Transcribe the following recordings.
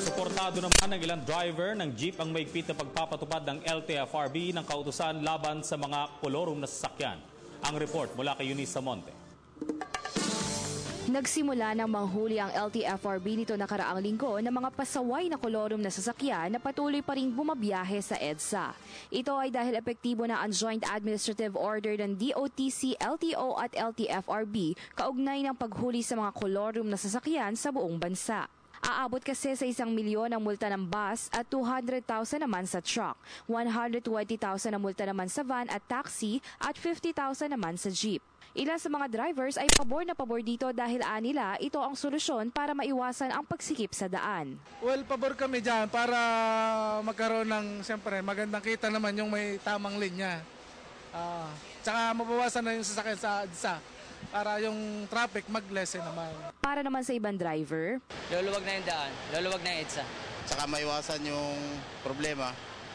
Suportado naman ng ilang driver ng jeep ang maigpit na pagpapatupad ng LTFRB ng kautusan laban sa mga kolorum na sasakyan. Ang report mula kay Eunice Samonte. Nagsimula ng manghuli ang LTFRB nito nakaraang linggo ng mga pasaway na kolorum na sasakyan na patuloy pa ring bumabiyahe sa EDSA. Ito ay dahil epektibo na ang Joint Administrative Order ng DOTC, LTO at LTFRB kaugnay ng paghuli sa mga kolorum na sasakyan sa buong bansa. Aabot kasi sa 1 milyon ang multa ng bus at 200,000 naman sa truck, 120,000 na multa naman sa van at taxi at 50,000 naman sa jeep. Ilan sa mga drivers ay pabor na pabor dito dahil anila ito ang solusyon para maiwasan ang pagsikip sa daan. Well, pabor kami dyan para magkaroon ng, siyempre, magandang kita naman yung may tamang linya. Tsaka mabawasan na yung sasakyan sa EDSA para yung traffic mag-lessen naman. Para naman sa ibang driver, luluwag na yung daan, luluwag na yung EDSA. Tsaka maiwasan yung problema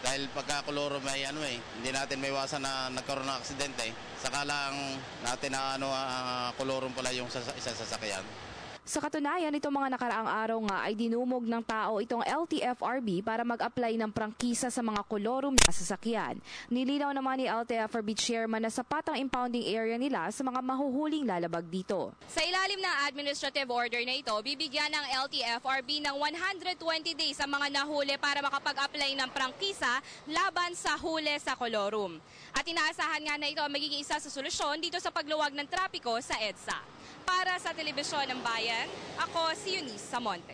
dahil pagkakoloro may hindi natin maiwasan na nagkaroon ng aksidente. Saka lang natin na kolorum pala yung isang sasakyan. Sa katunayan, itong mga nakaraang araw nga ay dinumog ng tao itong LTFRB para mag-apply ng prangkisa sa mga kolorum na sasakyan. Nilinaw naman ni LTFRB chairman na sapat ang impounding area nila sa mga mahuhuling lalabag dito. Sa ilalim ng administrative order na ito, bibigyan ng LTFRB ng 120 days ang mga nahuli para makapag-apply ng prangkisa laban sa huli sa kolorum. At inaasahan nga na ito ang magiging isa sa solusyon dito sa pagluwag ng trapiko sa EDSA. Para sa Telebisyon ng Bayan, ako si Eunice Samonte.